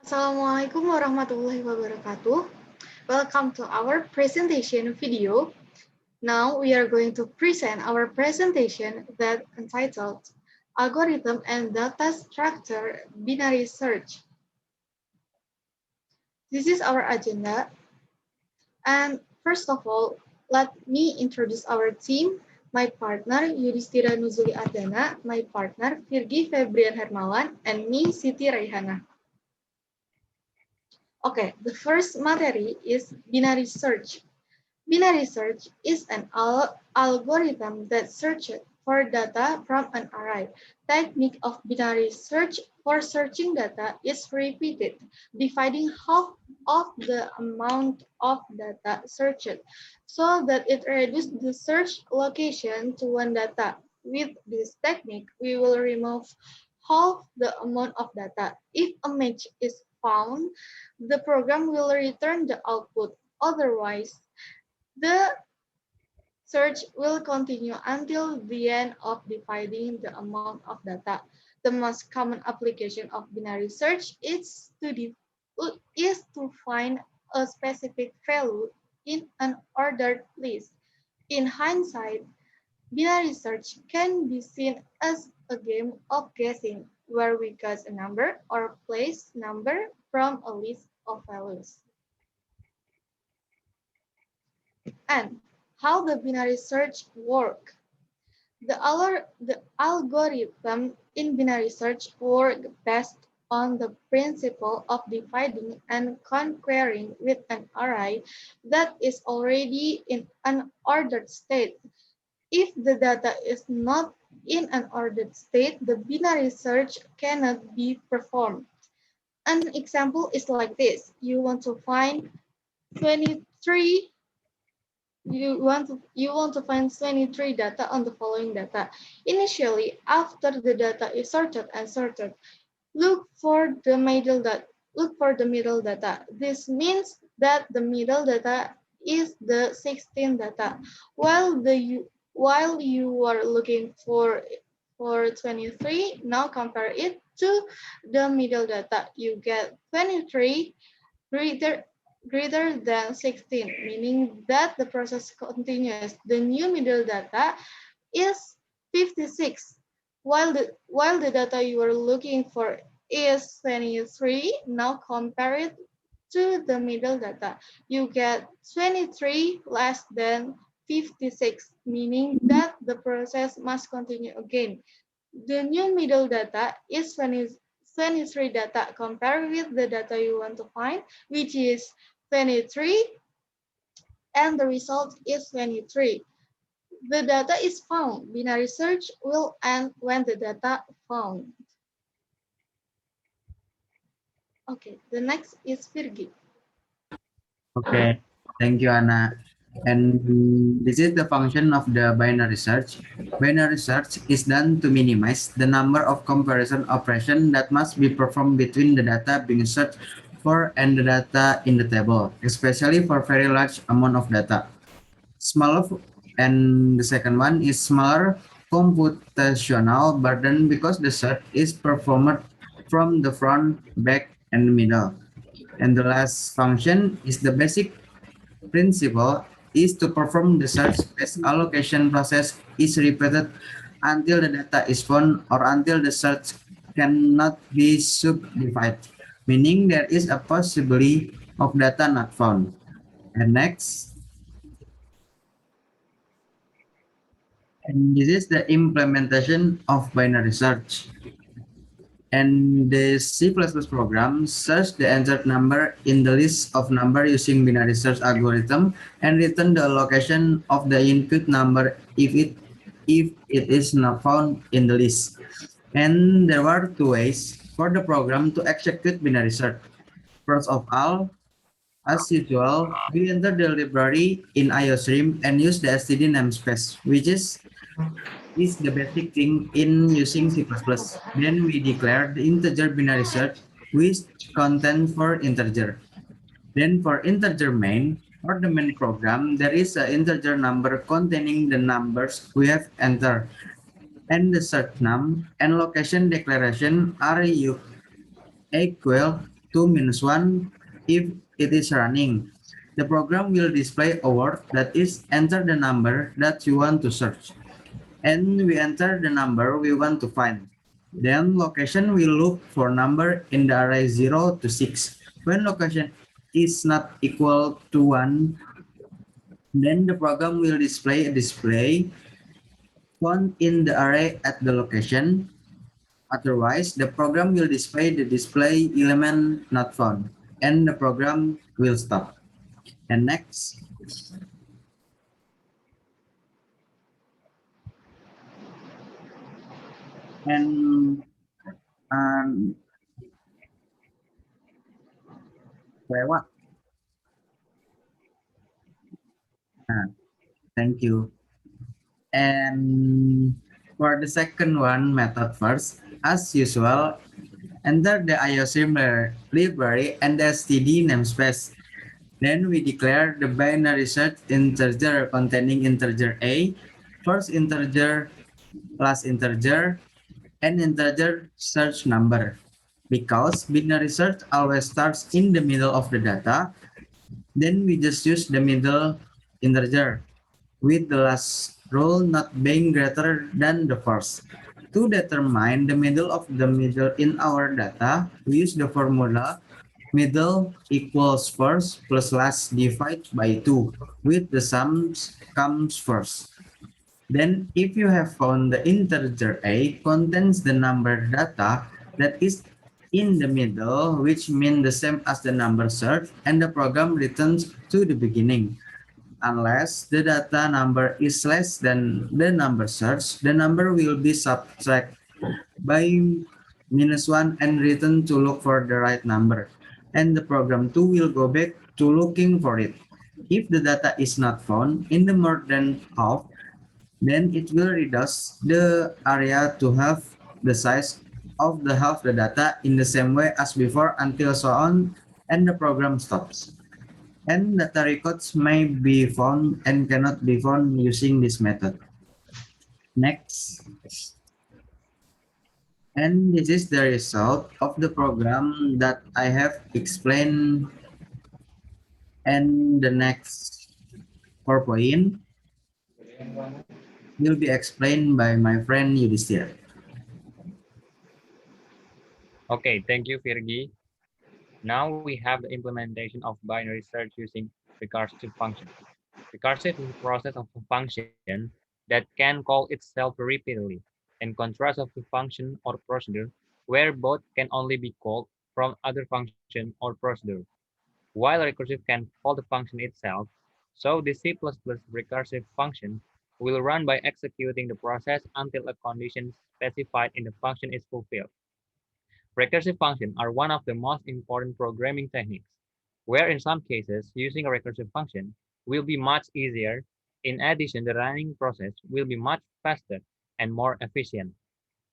Assalamualaikum warahmatullahi wabarakatuh. Welcome to our presentation video. Now we are going to present our presentation that entitled Algorithm and Data Structure Binary Search. This is our agenda. And first of all, let me introduce our team. My partner, Yudhistira Nuzuli Ardana, my partner, Virgi Febrian Hermawan, and me, Siti Rayhannah. Okay, the first material is binary search. Binary search is an algorithm that searches for data from an array. Technique of binary search for searching data is repeated, dividing half of the amount of data searched, so that it reduces the search location to one data. With this technique, we will remove half the amount of data. If a match is found, the program will return the output. Otherwise, the search will continue until the end of dividing the amount of data. The most common application of binary search is to find a specific value in an ordered list. In hindsight, binary search can be seen as a game of guessing, where we guess a number or place number from a list of values. And how the binary search work? The algorithm in binary search work best on the principle of dividing and conquering with an array that is already in an ordered state. If the data is not in an ordered state, the binary search cannot be performed. An example is like this. You want to find 23 you want to find 23 data on the following data. Initially, after the data is sorted and sorted, look for the middle data. This means that the middle data is the 16 data. While you are looking for 23, now compare it to the middle data. You get 23 greater than 16, meaning that the process continues. The new middle data is 56, while the data you are looking for is 23. Now compare it to the middle data. You get 23 less than 56, meaning that the process must continue again. The new middle data is 23 data compared with the data you want to find, which is 23, and the result is 23. The data is found. Binary search will end when the data found. Okay, the next is Virgi. Okay, thank you, Anna. And this is the function of the binary search. Binary search is done to minimize the number of comparison operations that must be performed between the data being searched for and the data in the table, especially for very large amount of data. And the second one is smaller computational burden because the search is performed from the front, back, and the middle. And the last function is the basic principle is to perform the search-based allocation process is repeated until the data is found or until the search cannot be subdivided, meaning there is a possibility of data not found. And next, and this is the implementation of binary search. And the C++ program search the entered number in the list of number using binary search algorithm and return the location of the input number if it is not found in the list. And there were two ways for the program to execute binary search. First of all, as usual, we enter the library in IOStream and use the std namespace, which is the basic thing in using C++. Then we declare the integer binary search with content for integer. Then for integer main, for the main program, there is an integer number containing the numbers we have entered. And the search num and location declaration are equal 2 minus 1 if it is running. The program will display a word that is enter the number that you want to search. And we enter the number we want to find. Then location will look for number in the array 0 to 6. When location is not equal to 1, then the program will display a display font in the array at the location. Otherwise, the program will display the display element not found, and the program will stop. And next, and um, what? Thank you. And for the second one, method first, as usual, enter the IOSIM library and the std namespace. Then we declare the binary search integer containing integer A, first integer plus integer, and integer search number. Because binary search always starts in the middle of the data, then we just use the middle integer, with the last rule not being greater than the first. To determine the middle of the middle in our data, we use the formula middle equals first plus last divided by 2, with the sums comes first. Then, if you have found the integer A contains the number data that is in the middle, which means the same as the number searched, and the program returns to the beginning. Unless the data number is less than the number searched, the number will be subtracted by -1 and return to look for the right number. And the program 2 will go back to looking for it. If the data is not found in the more than half, then it will reduce the area to half the size of the half the data in the same way as before until so on, and the program stops. And data records may be found and cannot be found using this method. Next. And this is the result of the program that I have explained. And the next PowerPoint will be explained by my friend Yudhistira. Okay, thank you, Virgi. Now we have the implementation of binary search using recursive function. Recursive is a process of a function that can call itself repeatedly, in contrast of a function or procedure where both can only be called from other function or procedure. While recursive can call the function itself, so the C++ recursive function will run by executing the process until a condition specified in the function is fulfilled. Recursive functions are one of the most important programming techniques, where in some cases, using a recursive function will be much easier. In addition, the running process will be much faster and more efficient.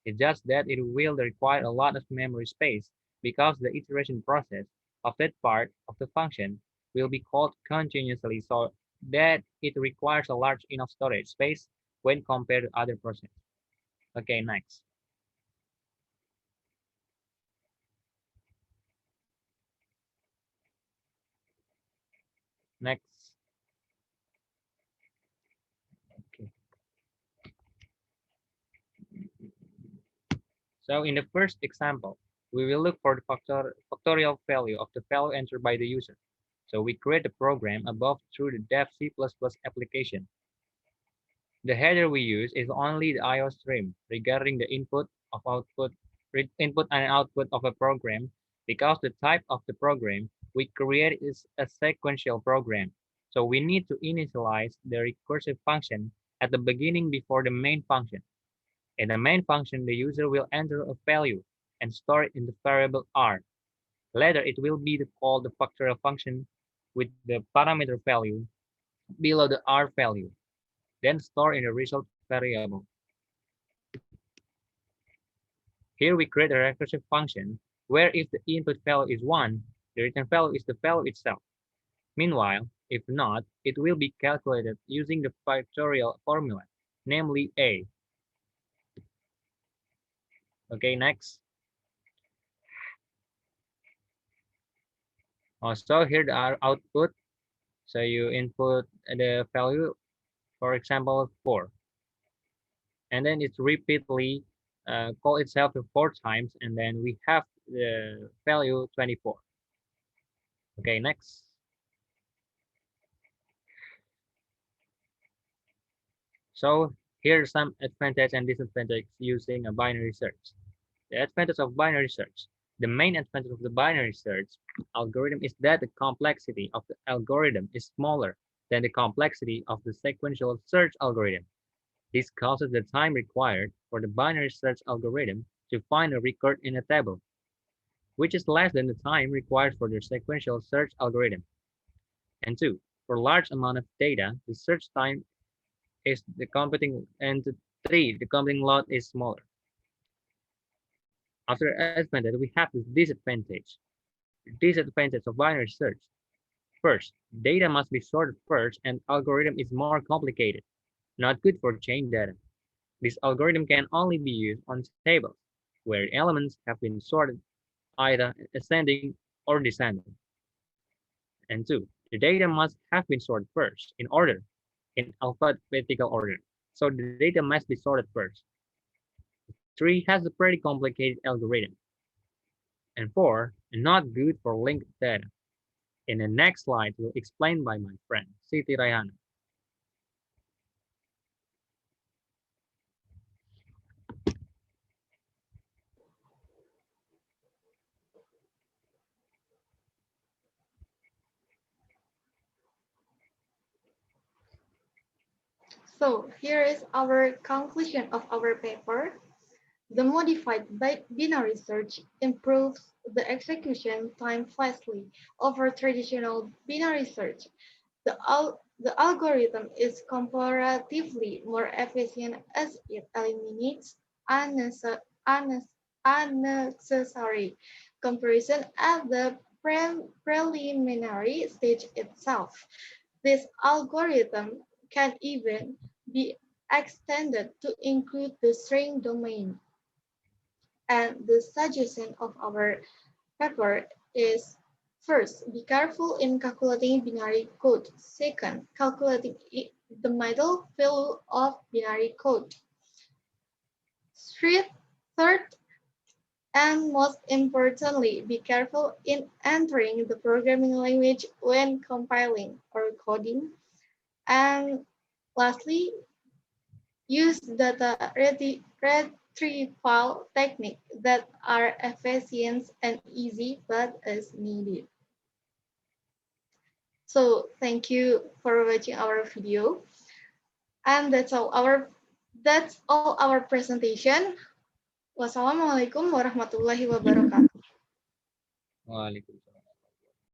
It's just that it will require a lot of memory space because the iteration process of that part of the function will be called continuously so that it requires a large enough storage space when compared to other processes. Okay, next. Next. Okay. So in the first example, we will look for the factorial value of the value entered by the user. So we create the program above through the dev C++ application. The header we use is only the IO stream regarding the input and output of a program because the type of the program we create is a sequential program. So we need to initialize the recursive function at the beginning before the main function. In the main function, the user will enter a value and store it in the variable r. Later, it will be called the factorial function with the parameter value below the r value, then store in the result variable. Here we create a recursive function where if the input value is 1, the return value is the value itself. Meanwhile, if not, it will be calculated using the factorial formula, namely a. Okay, next. So here the output. So you input the value, for example, 4, and then it repeatedly call itself to 4 times, and then we have the value 24. Okay, next. So here's some advantage and disadvantage using a binary search. The advantage of binary search. The main advantage of the binary search algorithm is that the complexity of the algorithm is smaller than the complexity of the sequential search algorithm. This causes the time required for the binary search algorithm to find a record in a table, which is less than the time required for the sequential search algorithm. And two, for large amount of data, the search time is the computing, and three, the computing load is smaller. After advantage, we have this disadvantage. The disadvantage of binary search. First, data must be sorted first and algorithm is more complicated, not good for chain data. This algorithm can only be used on tables, where elements have been sorted either ascending or descending. And two, the data must have been sorted first in order, in alphabetical order. So the data must be sorted first. Three has a pretty complicated algorithm. And four, not good for linked data. In the next slide, will explain by my friend, Siti Rayhannah. So here is our conclusion of our paper. The modified binary search improves the execution time vastly over traditional binary search. The algorithm is comparatively more efficient as it eliminates unnecessary comparison at the preliminary stage itself. This algorithm can even be extended to include the string domain. And the suggestion of our paper is: first, be careful in calculating binary code. Second, calculating the middle value of binary code. Third, and most importantly, be careful in entering the programming language when compiling or coding. And lastly, use data retrieval techniques that are efficient and easy but as needed. So thank you for watching our video. And that's all our presentation. Wassalamualaikum warahmatullahi wabarakatuh. Waalaikumsalam.